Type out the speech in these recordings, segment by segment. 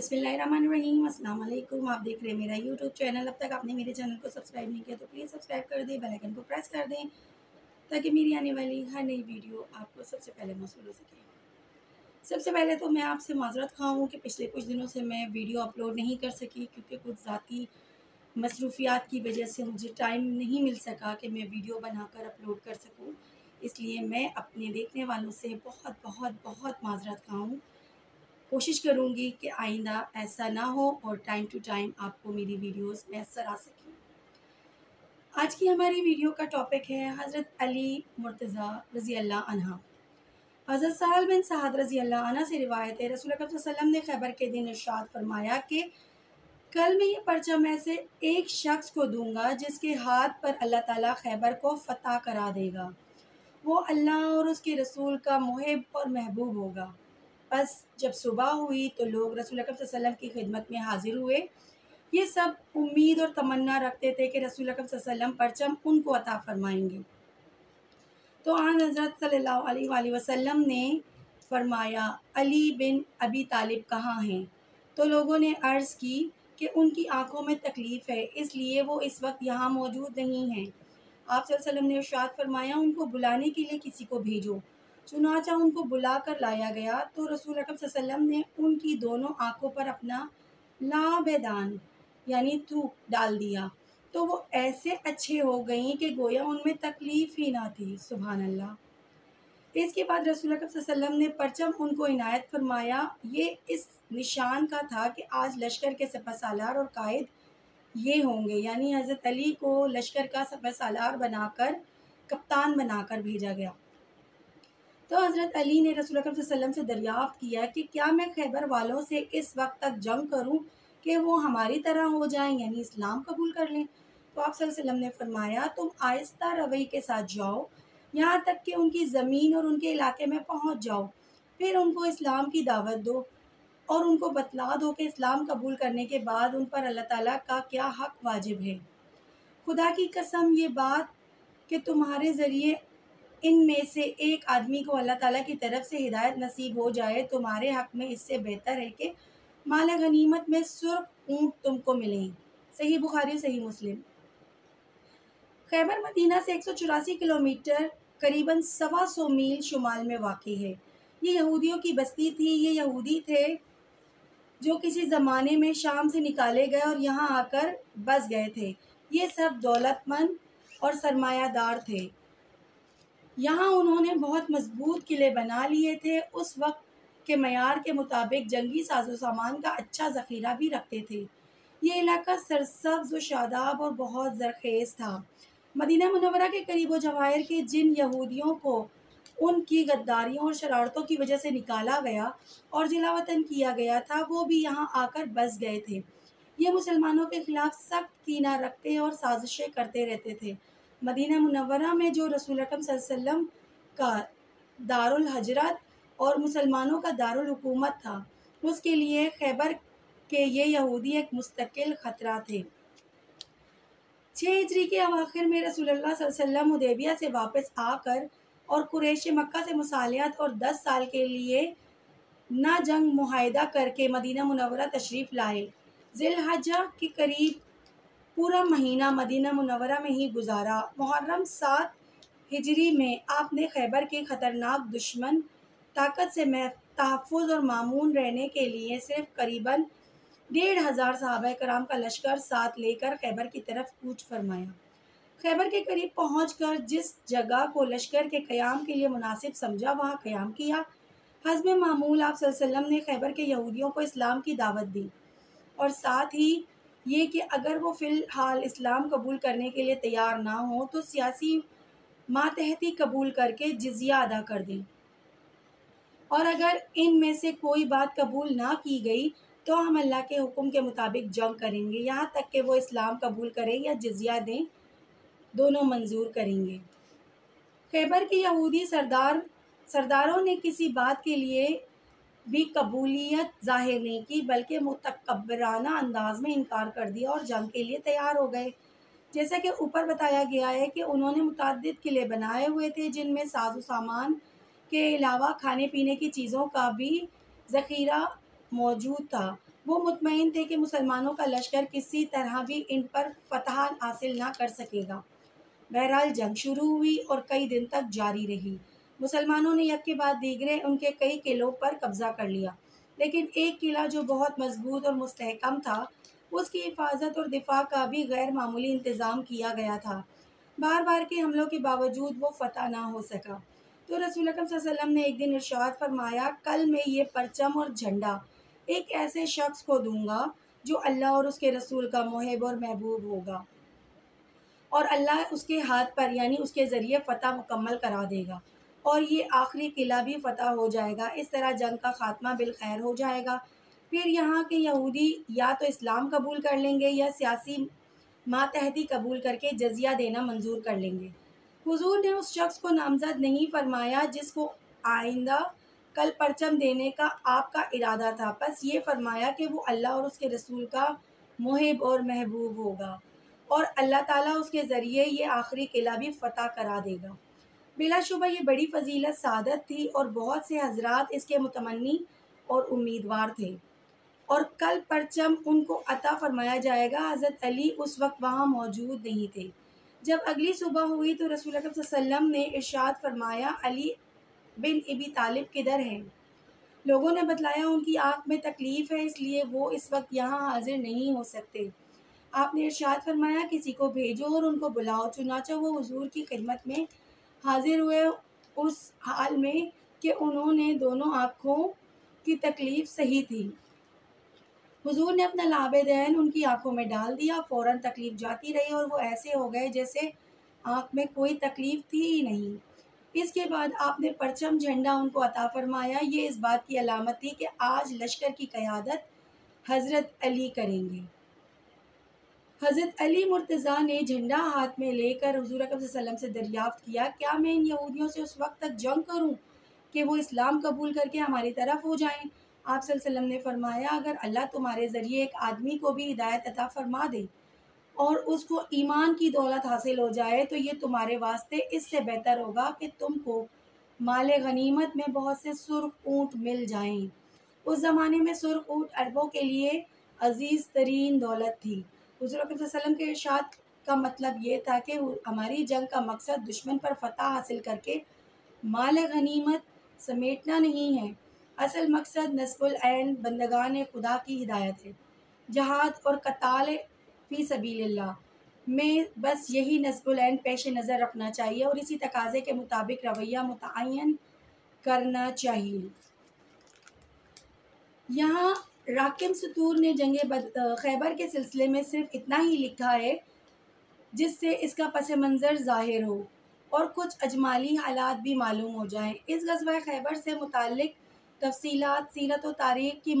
بسم اللہ الرحمن الرحیم۔ السلام علیکم، آپ دیکھ رہے ہیں میرا یوٹیوب چینل۔ اب تک آپ نے میرے چینل کو سبسکرائب نہیں کیا تو پلیز سبسکرائب کر دیں، بیل آئیکن کو پریس کر دیں تاکہ میری آنے والی ہر نئی ویڈیو آپ کو سب سے پہلے موصول ہو سکے۔ سب سے پہلے تو میں آپ سے معذرت خواہ ہوں کہ پچھلے کچھ دنوں سے میں ویڈیو اپلوڈ نہیں کر سکی، کیونکہ کچھ ذاتی مصروفیات کی وجہ سے مجھے ٹائم نہیں مل سکا کہ میں ویڈیو بنا کر اپلوڈ کر سکوں۔ اس لیے میں اپنے دیکھنے والوں سے بہت بہت بہت معذرت خواہ ہوں۔ کوشش کروں گی کہ آئندہ ایسا نہ ہو اور ٹائم ٹو ٹائم آپ کو میری ویڈیوز میسر آ سکیں۔ آج کی ہماری ویڈیو کا ٹاپک ہے حضرت علی مرتضیٰ رضی اللہ عنہ۔ حضرت سہل بن سعد رضی اللہ عنہ سے روایت ہے، رسول اکرم صلی اللہ علیہ وسلم نے خیبر کے دن ارشاد فرمایا کہ کل میں یہ پرچم میں سے ایک شخص کو دوں گا جس کے ہاتھ پر اللہ تعالیٰ خیبر کو فتح کرا دے گا۔ وہ اللہ اور اس کے رسول کا محب اور محبوب ہوگا۔ بس جب صبح ہوئی تو لوگ رسول اکرم صلی اللہ علیہ وسلم کی خدمت میں حاضر ہوئے۔ یہ سب امید اور تمنا رکھتے تھے کہ رسول اکرم صلی اللہ علیہ وسلم پرچم ان کو عطا فرمائیں گے۔ تو آن حضرت صلی اللہ علیہ وآلہ وسلم نے فرمایا، علی بن ابی طالب کہاں ہیں؟ تو لوگوں نے عرض کی کہ ان کی آنکھوں میں تکلیف ہے، اس لیے وہ اس وقت یہاں موجود نہیں ہیں۔ آپ صلی اللہ علیہ وسلم نے ارشاد فرمایا، ان کو بلانے کے لیے کسی کو بھیجو۔ چنانچہ ان کو بلا کر لایا گیا تو رسول اکرم صلی اللہ علیہ وسلم نے ان کی دونوں آنکھوں پر اپنا لعابدان یعنی تھوک ڈال دیا تو وہ ایسے اچھے ہو گئیں کہ گویا ان میں تکلیف ہی نہ تھی۔ سبحان اللہ۔ اس کے بعد رسول اکرم صلی اللہ علیہ وسلم نے پرچم ان کو عنایت فرمایا۔ یہ اس نشان کا تھا کہ آج لشکر کے سپہ سالار اور قائد یہ ہوں گے، یعنی حضرت علی کو لشکر کا سپہ سالار بنا کر کپتان بنا کر بھیجا گیا۔ تو حضرت علی نے رسول اکرم صلی اللہ علیہ وسلم سے دریافت کیا کہ کیا میں خیبر والوں سے اس وقت تک جنگ کروں کہ وہ ہماری طرح ہو جائیں، یعنی اسلام قبول کر لیں؟ تو آپ صلی اللہ علیہ وسلم نے فرمایا، تم آہستہ روی کے ساتھ جاؤ یہاں تک کہ ان کی زمین اور ان کے علاقے میں پہنچ جاؤ، پھر ان کو اسلام کی دعوت دو اور ان کو بتلا دو کہ اسلام قبول کرنے کے بعد ان پر اللہ تعالیٰ کا کیا حق واجب ہے۔ خدا کی قسم، یہ بات کہ تمہارے ذریعے ان میں سے ایک آدمی کو اللہ تعالیٰ کی طرف سے ہدایت نصیب ہو جائے تمہارے حق میں اس سے بہتر ہے کہ مال غنیمت میں سرخ اونٹ تم کو ملیں۔ صحیح بخاری، صحیح مسلم۔ خیبر مدینہ سے 184 کلومیٹر قریباً 125 میل شمال میں واقع ہے۔ یہ یہودیوں کی بستی تھی۔ یہ یہودی تھے جو کسی زمانے میں شام سے نکالے گئے اور یہاں آ کر بس گئے تھے۔ یہ سب دولت مند اور سرمایہ دار تھے۔ یہاں انہوں نے بہت مضبوط قلعے بنا لیے تھے۔ اس وقت کے معیار کے مطابق جنگی ساز و سامان کا اچھا ذخیرہ بھی رکھتے تھے۔ یہ علاقہ سرسبز و شاداب اور بہت زرخیز تھا۔ مدینہ منورہ کے قریب و جواہر کے جن یہودیوں کو ان کی غداریوں اور شرارتوں کی وجہ سے نکالا گیا اور جلا وطن کیا گیا تھا، وہ بھی یہاں آ کر بس گئے تھے۔ یہ مسلمانوں کے خلاف سخت کینہ رکھتے اور سازشیں کرتے رہتے تھے۔ مدینہ منورہ میں جو رسول اکرم صلی اللہ علیہ وسلم کا دارالحجرت اور مسلمانوں کا دارالحکومت تھا، اس کے لیے خیبر کے یہ یہودی ایک مستقل خطرہ تھے۔ 6 ہجری کے اواخر میں رسول اللہ صلی اللہ علیہ وسلم حدیبیہ سے واپس آ کر اور قریش مکہ سے مصالحت اور 10 سال کے لیے نہ جنگ معاہدہ کر کے مدینہ منورہ تشریف لائے۔ ذی الحجہ کے قریب پورا مہینہ مدینہ منورہ میں ہی گزارا۔ محرم 7 ہجری میں آپ نے خیبر کے خطرناک دشمن طاقت سے تحفظ اور مامون رہنے کے لیے صرف قریباً 1500 صحابہ کرام کا لشکر ساتھ لے کر خیبر کی طرف کوچ فرمایا۔ خیبر کے قریب پہنچ کر جس جگہ کو لشکر کے قیام کے لیے مناسب سمجھا وہاں قیام کیا۔ حسب معمول آپ صلی اللہ علیہ وسلم نے خیبر کے یہودیوں کو اسلام کی دعوت دی، اور ساتھ ہی یہ کہ اگر وہ فی الحال اسلام قبول کرنے کے لیے تیار نہ ہوں تو سیاسی ماتحتی قبول کر کے جزیہ ادا کر دیں، اور اگر ان میں سے کوئی بات قبول نہ کی گئی تو ہم اللہ کے حکم کے مطابق جنگ کریں گے یہاں تک کہ وہ اسلام قبول کریں یا جزیہ دیں، دونوں منظور کریں گے۔ خیبر کے یہودی سرداروں نے کسی بات کے لیے بھی قبولیت ظاہر نہیں کی، بلکہ متکبرانہ انداز میں انکار کر دیا اور جنگ کے لیے تیار ہو گئے۔ جیسا کہ اوپر بتایا گیا ہے کہ انہوں نے متعدد قلعے بنائے ہوئے تھے جن میں ساز و سامان کے علاوہ کھانے پینے کی چیزوں کا بھی ذخیرہ موجود تھا۔ وہ مطمئن تھے کہ مسلمانوں کا لشکر کسی طرح بھی ان پر فتح حاصل نہ کر سکے گا۔ بہرحال جنگ شروع ہوئی اور کئی دن تک جاری رہی۔ مسلمانوں نے یک کے بعد دیگرے ان کے کئی قلعوں پر قبضہ کر لیا، لیکن ایک قلعہ جو بہت مضبوط اور مستحکم تھا، اس کی حفاظت اور دفاع کا بھی غیر معمولی انتظام کیا گیا تھا۔ بار بار کے حملوں کے باوجود وہ فتح نہ ہو سکا، تو رسول اکرم صلی اللہ علیہ وسلم نے ایک دن ارشاد فرمایا، کل میں یہ پرچم اور جھنڈا ایک ایسے شخص کو دوں گا جو اللہ اور اس کے رسول کا محب اور محبوب ہوگا، اور اللہ اس کے ہاتھ پر یعنی اس کے ذریعے فتح مکمل کرا دے گا، اور یہ آخری قلعہ بھی فتح ہو جائے گا۔ اس طرح جنگ کا خاتمہ بالخیر ہو جائے گا۔ پھر یہاں کے یہودی یا تو اسلام قبول کر لیں گے یا سیاسی ماتحتی قبول کر کے جزیہ دینا منظور کر لیں گے۔ حضور نے اس شخص کو نامزد نہیں فرمایا جس کو آئندہ کل پرچم دینے کا آپ کا ارادہ تھا، بس یہ فرمایا کہ وہ اللہ اور اس کے رسول کا محب اور محبوب ہوگا، اور اللہ تعالیٰ اس کے ذریعے یہ آخری قلعہ بھی فتح کرا دے گا۔ بلا شبہ یہ بڑی فضیلت سعادت تھی اور بہت سے حضرات اس کے متمنی اور امیدوار تھے، اور کل پرچم ان کو عطا فرمایا جائے گا۔ حضرت علی اس وقت وہاں موجود نہیں تھے۔ جب اگلی صبح ہوئی تو رسول اکرم صلی اللہ علیہ وسلم نے ارشاد فرمایا، علی بن ابی طالب کدھر ہیں؟ لوگوں نے بتلایا ان کی آنکھ میں تکلیف ہے، اس لیے وہ اس وقت یہاں حاضر نہیں ہو سکتے۔ آپ نے ارشاد فرمایا، کسی کو بھیجو اور ان کو بلاؤ۔ چنانچہ وہ حضور کی خدمت میں حاضر ہوئے، اس حال میں کہ انہوں نے دونوں آنکھوں کی تکلیف سہی تھی۔ حضور نے اپنا لعاب دہن ان کی آنکھوں میں ڈال دیا، فوراً تکلیف جاتی رہی اور وہ ایسے ہو گئے جیسے آنکھ میں کوئی تکلیف تھی ہی نہیں۔ اس کے بعد آپ نے پرچم جھنڈا ان کو عطا فرمایا۔ یہ اس بات کی علامت تھی کہ آج لشکر کی قیادت حضرت علی کریں گے۔ حضرت علی مرتضیٰ نے جھنڈا ہاتھ میں لے کر حضور اکرم صلی اللہ علیہ وسلم سے دریافت کیا، کیا میں ان یہودیوں سے اس وقت تک جنگ کروں کہ وہ اسلام قبول کر کے ہماری طرف ہو جائیں؟ آپ صلی اللہ علیہ وسلم نے فرمایا، اگر اللہ تمہارے ذریعے ایک آدمی کو بھی ہدایت عطا فرما دے اور اس کو ایمان کی دولت حاصل ہو جائے تو یہ تمہارے واسطے اس سے بہتر ہوگا کہ تم کو مال غنیمت میں بہت سے سرخ اونٹ مل جائیں۔ اس زمانے میں سرخ اونٹ عربوں کے لیے عزیز ترین دولت تھی۔ حضور اکرم صلی اللہ علیہ وسلم کے ارشاد کا مطلب یہ تھا کہ ہماری جنگ کا مقصد دشمن پر فتح حاصل کر کے مال غنیمت سمیٹنا نہیں ہے، اصل مقصد نصب العین بندگان خدا کی ہدایت ہے۔ جہاد اور قتال فی سبیل اللہ میں بس یہی نصب العین پیش نظر رکھنا چاہیے اور اسی تقاضے کے مطابق رویہ متعین کرنا چاہیے۔ یہاں راکم سطور نے جنگ خیبر کے سلسلے میں صرف اتنا ہی لکھا ہے جس سے اس کا پس منظر ظاہر ہو اور کچھ اجمالی حالات بھی معلوم ہو جائیں۔ اس غزوہ خیبر سے متعلق تفصیلات سیرت و تاریخ کی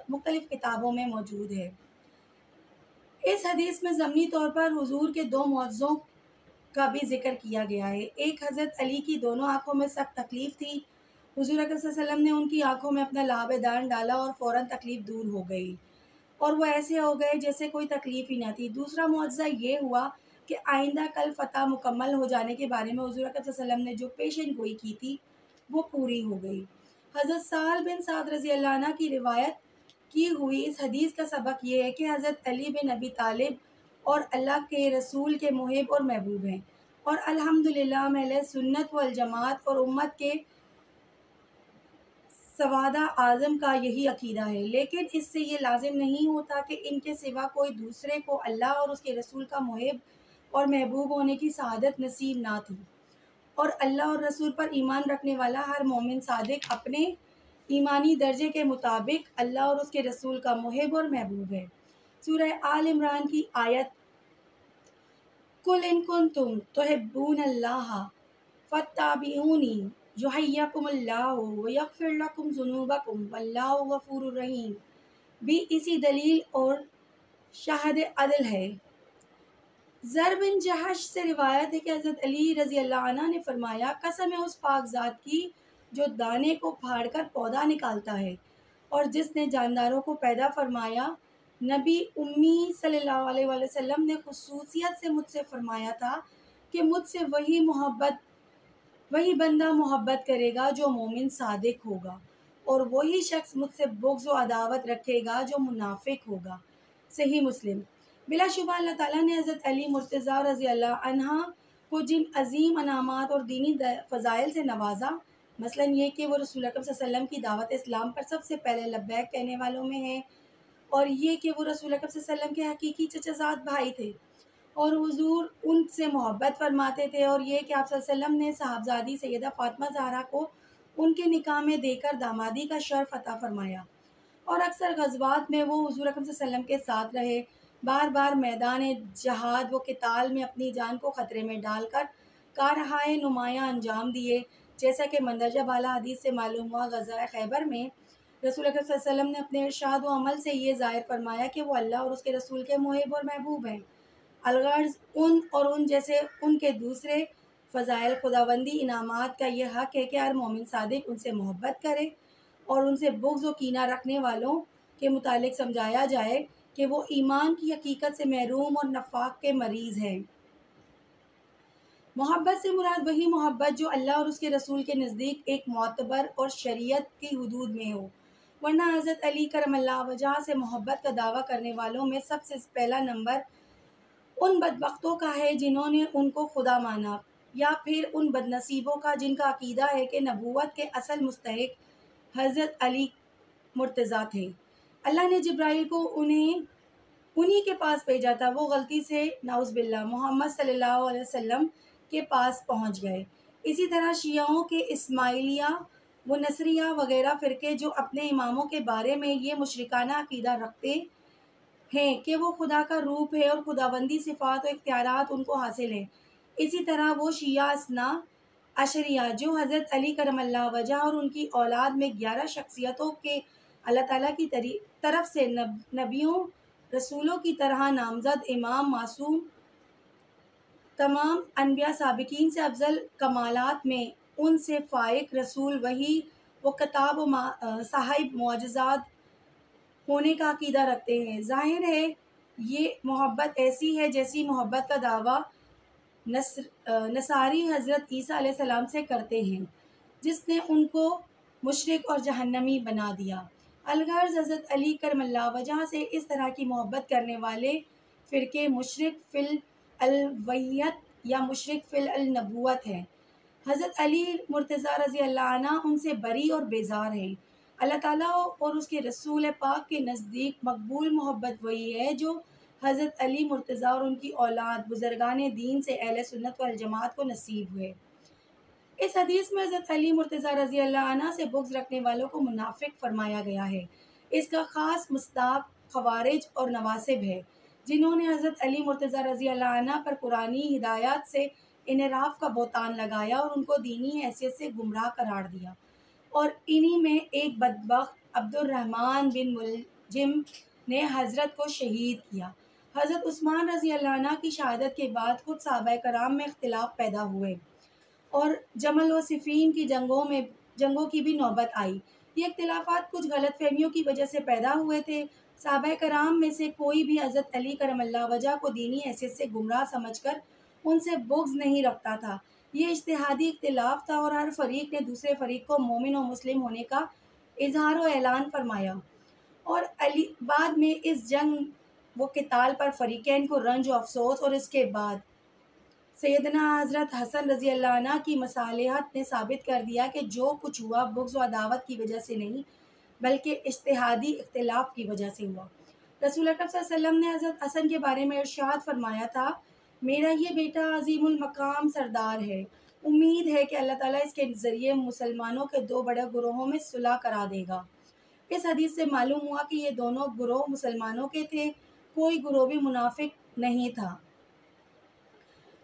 مختلف کتابوں میں موجود ہے۔ اس حدیث میں ضمنی طور پر حضور کے دو معجزوں کا بھی ذکر کیا گیا ہے۔ ایک، حضرت علی کی دونوں آنکھوں میں سخت تکلیف تھی، حضور اکرم صلی اللہ علیہ وسلم نے ان کی آنکھوں میں اپنا لعاب دہن ڈالا اور فوراً تکلیف دور ہو گئی اور وہ ایسے ہو گئے جیسے کوئی تکلیف ہی نہ تھی۔ دوسرا معجزہ یہ ہوا کہ آئندہ کل فتح مکمل ہو جانے کے بارے میں حضور اکرم صلی اللہ علیہ وسلم نے جو پیشن گوئی کی تھی وہ پوری ہو گئی۔ حضرت سہل بن سعد رضی اللہ عنہ کی روایت کی ہوئی اس حدیث کا سبق یہ ہے کہ حضرت علی بن ابی طالب اور اللہ کے رسول کے محب اور محبوب ہیں، اور الحمدللہ اہل سنت والجماعت اور امت کے سوادہ اعظم کا یہی عقیدہ ہے، لیکن اس سے یہ لازم نہیں ہوتا کہ ان کے سوا کوئی دوسرے کو اللہ اور اس کے رسول کا محب اور محبوب ہونے کی سعادت نصیب نہ تھی، اور اللہ اور رسول پر ایمان رکھنے والا ہر مومن صادق اپنے ایمانی درجے کے مطابق اللہ اور اس کے رسول کا محب اور محبوب ہے۔ سورہ آل عمران کی آیت قُلْ إِن كُنتُمْ تُحِبُّونَ اللَّهَ فَاتَّبِعُونِي يُحْبِبْكُمُ اللَّهُ وَيَغْفِرْ لَكُمْ ذُنُوبَكُمْ وَاللَّهُ غَفُورٌ رَحِيمٌ بھی اسی دلیل اور شاہد عدل ہے۔ زر بن جہش سے روایت ہے کہ حضرت علی رضی اللہ عنہ نے فرمایا، قسم ہے اس پاک ذات کی جو دانے کو پھاڑ کر پودا نکالتا ہے اور جس نے جانداروں کو پیدا فرمایا، نبی امی صلی اللہ علیہ وآلہ وسلم نے خصوصیت سے مجھ سے فرمایا تھا کہ مجھ سے وہی بندہ محبت کرے گا جو مومن صادق ہوگا۔ اور وہی شخص مجھ سے بغض و عداوت رکھے گا جو منافق ہوگا۔ صحیح مسلم۔ بلا شبہ اللہ تعالیٰ نے حضرت علی مرتضیٰ رضی اللہ عنہ کو جن عظیم انعامات اور دینی فضائل سے نوازا، مثلاً یہ کہ وہ رسول اکرم صلی اللہ علیہ وسلم کی دعوت اسلام پر سب سے پہلے لبیک کہنے والوں میں ہیں، اور یہ کہ وہ رسول اکرم صلی اللہ علیہ وسلم کے حقیقی چچا زاد بھائی تھے اور حضور ان سے محبت فرماتے تھے، اور یہ کہ آپ صلی اللہ علیہ وسلم نے صاحبزادی سیدہ فاطمہ زہرا کو ان کے نکاح میں دے کر دامادی کا شرف عطا فرمایا، اور اکثر غزوات میں وہ حضور اکرم صلی اللہ علیہ وسلم کے ساتھ رہے، بار بار میدان جہاد و قتال میں اپنی جان کو خطرے میں ڈال کر کارہائے نمایاں انجام دیے، جیسا کہ مندرجہ بالا حدیث سے معلوم ہوا۔ غزوہ خیبر میں رسول اکرم صلی اللہ علیہ وسلم نے اپنے ارشاد و عمل سے یہ ظاہر فرمایا کہ وہ اللہ اور اس کے رسول کے محب اور محبوب ہیں۔ الغرض ان اور ان جیسے ان کے دوسرے فضائل خداوندی انعامات کا یہ حق ہے کہ ہر مومن صادق ان سے محبت کرے اور ان سے بغض و کینہ رکھنے والوں کے متعلق سمجھایا جائے کہ وہ ایمان کی حقیقت سے محروم اور نفاق کے مریض ہیں۔ محبت سے مراد وہی محبت جو اللہ اور اس کے رسول کے نزدیک ایک معتبر اور شریعت کی حدود میں ہو، ورنہ حضرت علی کرم اللہ وجہ سے محبت کا دعویٰ کرنے والوں میں سب سے پہلا نمبر ان بدبختوں کا ہے جنہوں نے ان کو خدا مانا، یا پھر ان بدنصیبوں کا جن کا عقیدہ ہے کہ نبوت کے اصل مستحق حضرت علی مرتضیٰ تھے۔ اللہ نے جبرائیل کو انہی کے پاس بھیجا تھا، وہ غلطی سے نعوذ باللہ محمد صلی اللہ علیہ وسلم کے پاس پہنچ گئے۔ اسی طرح شیعوں کے اسماعیلیہ و نصریہ وغیرہ فرقے جو اپنے اماموں کے بارے میں یہ مشرکانہ عقیدہ رکھتے ہیں کہ وہ خدا کا روپ ہے اور خداوندی صفات و اختیارات ان کو حاصل ہیں، اسی طرح وہ شیعہ اثنا عشریہ جو حضرت علی کرم اللہ وجہ اور ان کی اولاد میں 11 شخصیتوں کے اللہ تعالیٰ کی طرف سے نبیوں رسولوں کی طرح نامزد امام معصوم، تمام انبیاء سابقین سے افضل کمالات میں ان سے فائق، رسول وحی و کتاب و صاحب معجزات ہونے کا عقیدہ رکھتے ہیں۔ ظاہر ہے یہ محبت ایسی ہے جیسی محبت کا دعویٰ نصاری حضرت عیسیٰ علیہ السلام سے کرتے ہیں، جس نے ان کو مشرک اور جہنمی بنا دیا۔ الغرض حضرت علی کرم اللہ وجہ سے اس طرح کی محبت کرنے والے فرقے مشرک فی الالوہیت یا مشرک فی النبوت ہیں۔ حضرت علی مرتضیٰ رضی اللہ عنہ ان سے بری اور بیزار ہیں۔ اللہ تعالیٰ اور اس کے رسول پاک کے نزدیک مقبول محبت وہی ہے جو حضرت علی مرتضیٰ اور ان کی اولاد بزرگان دین سے اہل سنت والجماعت کو نصیب ہوئے۔ اس حدیث میں حضرت علی مرتضیٰ رضی اللہ عنہ سے بغض رکھنے والوں کو منافق فرمایا گیا ہے۔ اس کا خاص مصداق خوارج اور نواصب ہے، جنہوں نے حضرت علی مرتضیٰ رضی اللہ عنہ پر قرآنی ہدایات سے انحراف کا بہتان لگایا اور ان کو دینی حیثیت سے گمراہ قرار دیا، اور انہی میں ایک بدبخت عبد الرحمن بن ملجم نے حضرت کو شہید کیا۔ حضرت عثمان رضی اللہ عنہ کی شہادت کے بعد خود صحابہ کرام میں اختلاف پیدا ہوئے اور جمل و صفین کی جنگوں کی بھی نوبت آئی۔ یہ اختلافات کچھ غلط فہمیوں کی وجہ سے پیدا ہوئے تھے۔ صحابہ کرام میں سے کوئی بھی حضرت علی کرم اللہ وجہ کو دینی حیثیت سے گمراہ سمجھ کر ان سے بغض نہیں رکھتا تھا۔ یہ اجتہادی اختلاف تھا اور ہر فریق نے دوسرے فریق کو مومن و مسلم ہونے کا اظہار و اعلان فرمایا، اور بعد میں اس جنگ و قتال پر فریقین کو رنج و افسوس، اور اس کے بعد سیدنا حضرت حسن رضی اللہ عنہ کی مصالحت نے ثابت کر دیا کہ جو کچھ ہوا بغض و عداوت کی وجہ سے نہیں بلکہ اجتہادی اختلاف کی وجہ سے ہوا۔ رسول اکرم صلی اللہ علیہ وسلم نے حضرت حسن کے بارے میں ارشاد فرمایا تھا، میرا یہ بیٹا عظیم المقام سردار ہے، امید ہے کہ اللہ تعالیٰ اس کے ذریعے مسلمانوں کے 2 بڑے گروہوں میں صلح کرا دے گا۔ اس حدیث سے معلوم ہوا کہ یہ دونوں گروہ مسلمانوں کے تھے، کوئی گروہ بھی منافق نہیں تھا۔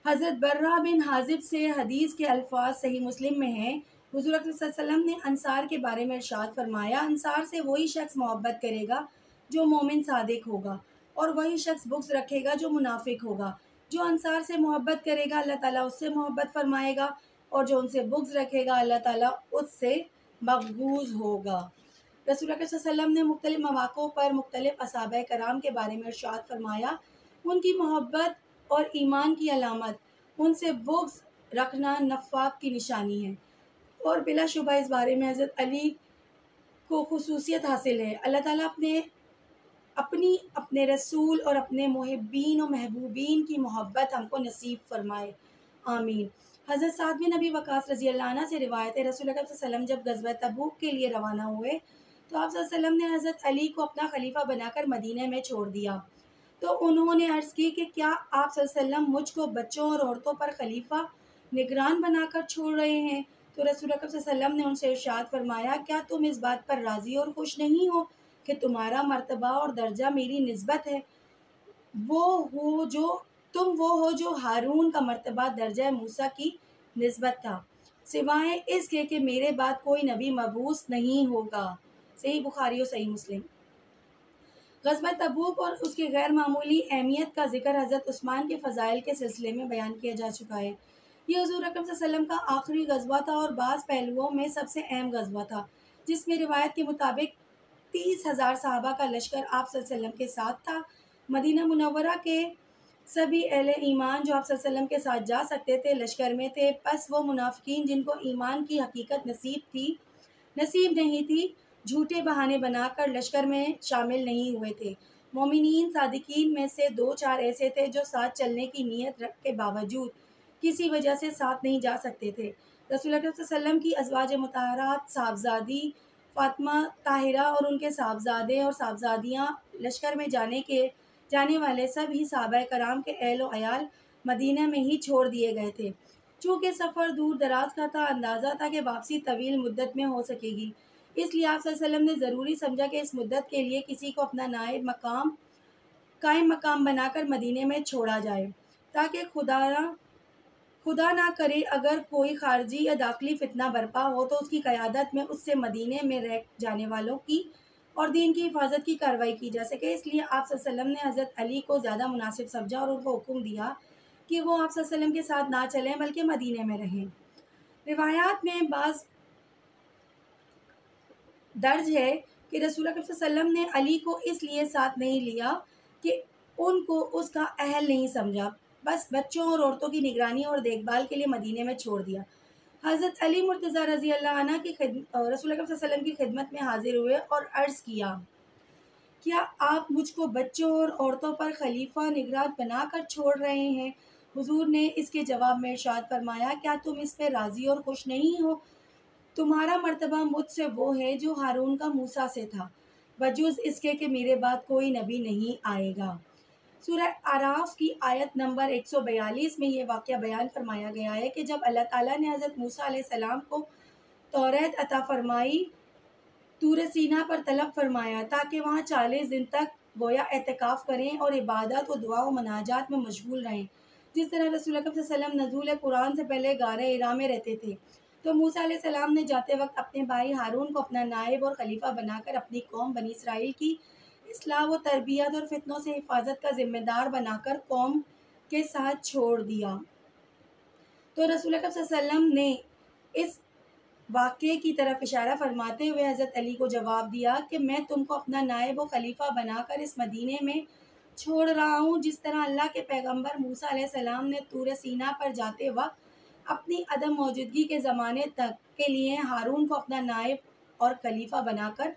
حضرت برہ بن حازب سے حدیث کے الفاظ صحیح مسلم میں ہیں، حضور اکرم صلی اللہ علیہ وسلم نے انصار کے بارے میں ارشاد فرمایا، انصار سے وہی شخص محبت کرے گا جو مومن صادق ہوگا، اور وہی شخص بغض رکھے گا جو منافق ہوگا۔ جو انصار سے محبت کرے گا اللہ تعالیٰ اس سے محبت فرمائے گا، اور جو ان سے بغض رکھے گا اللہ تعالیٰ اس سے مبغوض ہوگا۔ رسول اکرم صلی اللہ علیہ وسلم نے مختلف مواقع پر مختلف صحابہ کرام کے بارے میں ارشاد فرمایا، ان کی محبت اور ایمان کی علامت ان سے بغض رکھنا نفاق کی نشانی ہے، اور بلا شبہ اس بارے میں حضرت علی کو خصوصیت حاصل ہے۔ اللہ تعالیٰ اپنے رسول اور اپنے محبین و محبوبین کی محبت ہم کو نصیب فرمائے، آمین۔ حضرت سعد بن ابی وقاص رضی اللہ عنہ سے روایت ہے، رسول اللہ صلی اللہ علیہ وسلم جب غزوہ تبوک کے لیے روانہ ہوئے تو آپ صلی اللہ علیہ وسلم نے حضرت علی کو اپنا خلیفہ بنا کر مدینہ میں چھوڑ دیا۔ تو انہوں نے عرض کی کہ کیا آپ صلی اللہ علیہ وسلم مجھ کو بچوں اور عورتوں پر خلیفہ نگران بنا کر چھوڑ رہے ہیں؟ تو رسول اللہ صلی اللہ علیہ وسلم نے ان سے ارشاد فرمایا، کیا تم اس بات پر راضی اور خوش نہیں ہو کہ تمہارا مرتبہ اور درجہ میری نسبت ہے؟ تم وہ ہو جو ہارون کا مرتبہ درجہ موسیٰ کی نسبت تھا، سوائے اس کے کہ میرے بعد کوئی نبی مبعوث نہیں ہوگا۔ صحیح بخاری و صحیح مسلم۔ غزوہ تبوک اور اس کی غیر معمولی اہمیت کا ذکر حضرت عثمان کے فضائل کے سلسلے میں بیان کیا جا چکا ہے۔ یہ حضور اکرم صلی اللہ علیہ وسلم کا آخری غزوہ تھا اور بعض پہلوؤں میں سب سے اہم غزوہ تھا، جس میں روایت کے مطابق 30,000 صحابہ کا لشکر آپ صلی اللہ علیہ وسلم کے ساتھ تھا۔ مدینہ منورہ کے سبھی اہل ایمان جو آپ صلی اللہ علیہ وسلم کے ساتھ جا سکتے تھے لشکر میں تھے، پس وہ منافقین جن کو ایمان کی حقیقت نصیب نہیں تھی، جھوٹے بہانے بنا کر لشکر میں شامل نہیں ہوئے تھے۔ مومنین صادقین میں سے 2-4 ایسے تھے جو ساتھ چلنے کی نیت رکھ کے باوجود کسی وجہ سے ساتھ نہیں جا سکتے تھے۔ رسول اللہ صلی اللہ علیہ وسلم کی ازواج مطہرات صاحبزادی فاطمہ طاہرہ اور ان کے صاحبزادے اور صاحبزادیاں لشکر میں جانے والے سب ہی صحابہ کرام کے اہل و عیال مدینہ میں ہی چھوڑ دیے گئے تھے۔ چونکہ سفر دور دراز کا تھا، اندازہ تھا کہ واپسی طویل مدت میں ہو سکے گی، اس لیے آپ صلی اللہ علیہ وسلم نے ضروری سمجھا کہ اس مدت کے لیے کسی کو اپنا نائب قائم مقام بنا کر مدینے میں چھوڑا جائے، تاکہ خدا نہ کرے اگر کوئی خارجی یا داخلی فتنہ برپا ہو تو اس کی قیادت میں اس سے مدینے میں رہ جانے والوں کی اور دین کی حفاظت کی کارروائی کی جا سکے۔ اس لیے آپ صلی اللہ علیہ وسلم نے حضرت علی کو زیادہ مناسب سمجھا اور ان کو حکم دیا کہ وہ آپ صلی اللہ علیہ وسلم کے ساتھ نہ چلیں بلکہ مدینے میں رہیں۔ روایات میں بعض درج ہے کہ رسول اللہ صلی اللہ علیہ وسلم نے علی کو اس لیے ساتھ نہیں لیا کہ ان کو اس کا اہل نہیں سمجھا، بس بچوں اور عورتوں کی نگرانی اور دیکھ بھال کے لیے مدینے میں چھوڑ دیا۔ حضرت علی مرتضیٰ رضی اللہ عنہ کی رسول اللہ صلی اللہ علیہ وسلم کی خدمت میں حاضر ہوئے اور عرض کیا، کیا آپ مجھ کو بچوں اور عورتوں پر خلیفہ نگران بنا کر چھوڑ رہے ہیں؟ حضور نے اس کے جواب میں ارشاد فرمایا، کیا تم اس پہ راضی اور خوش نہیں ہو؟ تمہارا مرتبہ مجھ سے وہ ہے جو ہارون کا موسیٰ سے تھا، بجز اس کے کہ میرے بعد کوئی نبی نہیں آئے گا۔ سورہ اعراف کی آیت نمبر 142 میں یہ واقعہ بیان فرمایا گیا ہے کہ جب اللہ تعالیٰ نے حضرت موسیٰ علیہ السلام کو توریت عطا فرمائی، طور سینا پر طلب فرمایا تاکہ وہاں 40 دن تک گویا اعتکاف کریں اور عبادت و دعا و مناجات میں مشغول رہیں، جس طرح رسول اللہ صلی اللہ علیہ وسلم نزول قرآن سے پہلے غار حرا میں رہتے تھے۔ تو موسیٰ علیہ السلام نے جاتے وقت اپنے بھائی ہارون کو اپنا نائب اور خلیفہ بنا کر اپنی قوم بنی اسرائیل کی اصلاح و تربیت اور فتنوں سے حفاظت کا ذمہ دار بنا کر قوم کے ساتھ چھوڑ دیا۔ تو رسول اللہ صلی اللہ علیہ وسلم نے اس واقعے کی طرف اشارہ فرماتے ہوئے حضرت علی کو جواب دیا کہ میں تم کو اپنا نائب و خلیفہ بنا کر اس مدینے میں چھوڑ رہا ہوں، جس طرح اللہ کے پیغمبر موسیٰ علیہ السلام نے طور سینا پر جاتے وقت اپنی عدم موجودگی کے زمانے تک کے لیے ہارون کو اپنا نائب اور خلیفہ بنا کر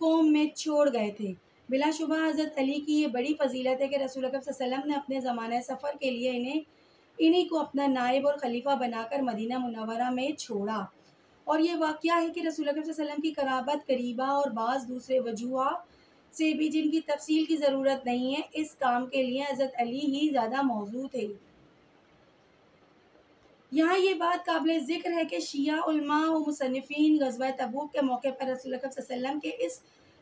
قوم میں چھوڑ گئے تھے۔ بلا شبہ حضرت علی کی یہ بڑی فضیلت ہے کہ رسول اللہ صلی اللہ علیہ وسلم نے اپنے زمانہ سفر کے لیے انہی کو اپنا نائب اور خلیفہ بنا کر مدینہ منورہ میں چھوڑا۔ اور یہ واقعہ ہے کہ رسول اللہ صلی اللہ علیہ وسلم کی قرابت قریبہ اور بعض دوسرے وجوہ سے بھی جن کی تفصیل کی ضرورت نہیں ہے، اس کام کے لیے حضرت علی ہی زیادہ موزوں تھے۔ یہاں یہ بات قابل ذکر ہے کہ شیعہ علماء و مصنفین غزوہ تبوک کے موقع پر رسول اللہ صلی اللہ علیہ وسلم کے اس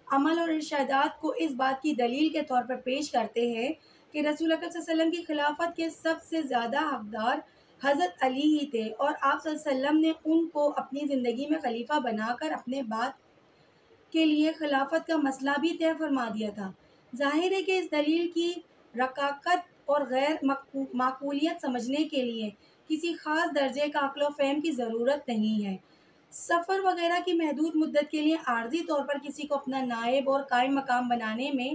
عمل اور ارشادات کو اس بات کی دلیل کے طور پر پیش کرتے ہیں کہ رسول اللہ صلی اللہ علیہ وسلم کی خلافت کے سب سے زیادہ حقدار حضرت علی ہی تھے، اور آپ صلی اللہ علیہ وسلم نے ان کو اپنی زندگی میں خلیفہ بنا کر اپنے بعد کے لیے خلافت کا مسئلہ بھی طے فرما دیا تھا۔ ظاہر ہے کہ اس دلیل کی رقاقت اور غیر معقولیت سمجھنے کے لیے کسی خاص درجے کا عقل و فہم کی ضرورت نہیں ہے۔ سفر وغیرہ کی محدود مدت کے لیے عارضی طور پر کسی کو اپنا نائب اور قائم مقام بنانے میں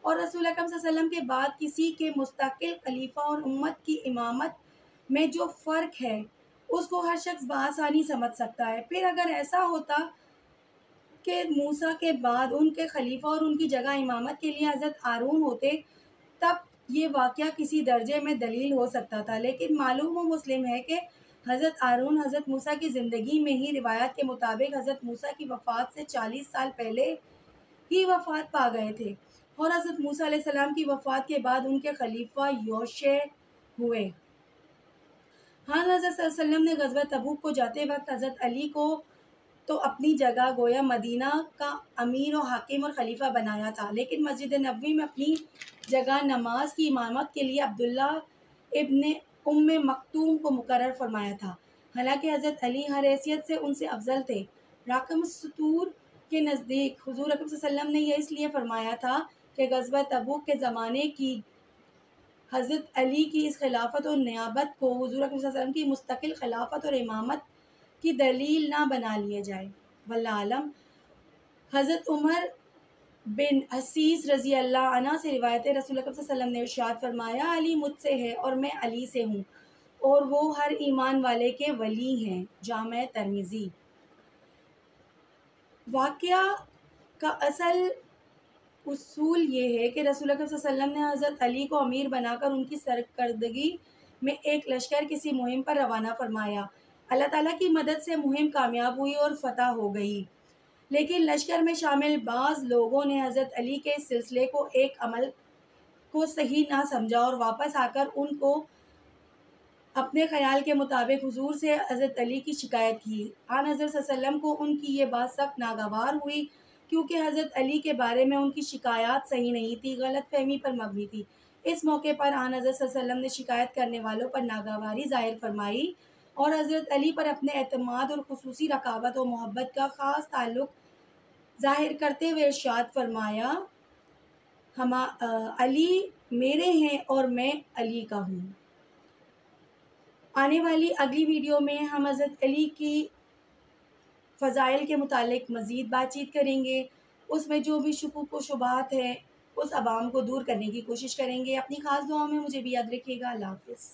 اور رسول اکرم صلی اللہ علیہ وسلم کے بعد کسی کے مستقل خلیفہ اور امت کی امامت میں جو فرق ہے اس کو ہر شخص بآسانی سمجھ سکتا ہے۔ پھر اگر ایسا ہوتا کہ موسیٰ کے بعد ان کے خلیفہ اور ان کی جگہ امامت کے لیے حضرت ہارون ہوتے تب یہ واقعہ کسی درجے میں دلیل ہو سکتا تھا، لیکن معلوم و مسلم ہے کہ حضرت ہارون حضرت موسیٰ کی زندگی میں ہی روایت کے مطابق حضرت موسیٰ کی وفات سے 40 سال پہلے ہی وفات پا گئے تھے، اور حضرت موسیٰ علیہ السلام کی وفات کے بعد ان کے خلیفہ یوشع ہوئے۔ ہاں، حضرت صلی اللہ علیہ وسلم نے غزوہ تبوک کو جاتے وقت حضرت علی کو تو اپنی جگہ گویا مدینہ کا امیر و حاکم اور خلیفہ بنایا تھا، لیکن مسجد نبوی میں اپنی جگہ نماز کی امامت کے لیے عبداللہ ابن ام مکتوم کو مقرر فرمایا تھا، حالانکہ حضرت علی ہر حیثیت سے ان سے افضل تھے۔ راقم السطور کے نزدیک حضور اکرم صلی اللہ علیہ وسلم نے یہ اس لیے فرمایا تھا کہ غزوہ تبوک کے زمانے کی حضرت علی کی اس خلافت اور نیابت کو حضور اکرم صلی اللہ علیہ وسلم کی مستقل خلافت اور امامت کی دلیل نہ بنا لیا جائے۔ واللہ عالم۔ حضرت عمر بن حسیس رضی اللہ عنہ سے روایت ہے، رسول اکرم صلی اللہ علیہ وسلم نے ارشاد فرمایا، علی مجھ سے ہے اور میں علی سے ہوں، اور وہ ہر ایمان والے کے ولی ہیں۔ جامع ترمذی۔ واقعہ کا اصل اصول یہ ہے کہ رسول اکرم صلی اللہ علیہ وسلم نے حضرت علی کو امیر بنا کر ان کی سرکردگی میں ایک لشکر کسی مہم پر روانہ فرمایا۔ اللہ تعالیٰ کی مدد سے مہم کامیاب ہوئی اور فتح ہو گئی، لیکن لشکر میں شامل بعض لوگوں نے حضرت علی کے اس سلسلے کو ایک عمل کو صحیح نہ سمجھا اور واپس آ کر ان کو اپنے خیال کے مطابق حضور سے حضرت علی کی شکایت کی۔ آن حضرت صلی اللہ علیہ وسلم کو ان کی یہ بات سخت ناگوار ہوئی، کیونکہ حضرت علی کے بارے میں ان کی شکایات صحیح نہیں تھی، غلط فہمی پر مبنی تھی۔ اس موقع پر آن حضرت صلی اللہ علیہ وسلم نے شکایت کرنے والوں پر ناگواری ظاہر فرمائی اور حضرت علی پر اپنے اعتماد اور خصوصی رقابت و محبت کا خاص تعلق ظاہر کرتے ہوئے ارشاد فرمایا، علی میرے ہیں اور میں علی کا ہوں۔ آنے والی اگلی ویڈیو میں ہم حضرت علی کی فضائل کے متعلق مزید بات چیت کریں گے، اس میں جو بھی شکوک و شبہات ہیں اس عوام کو دور کرنے کی کوشش کریں گے۔ اپنی خاص دعاؤں میں مجھے بھی یاد رکھیے گا۔ اللہ حافظ۔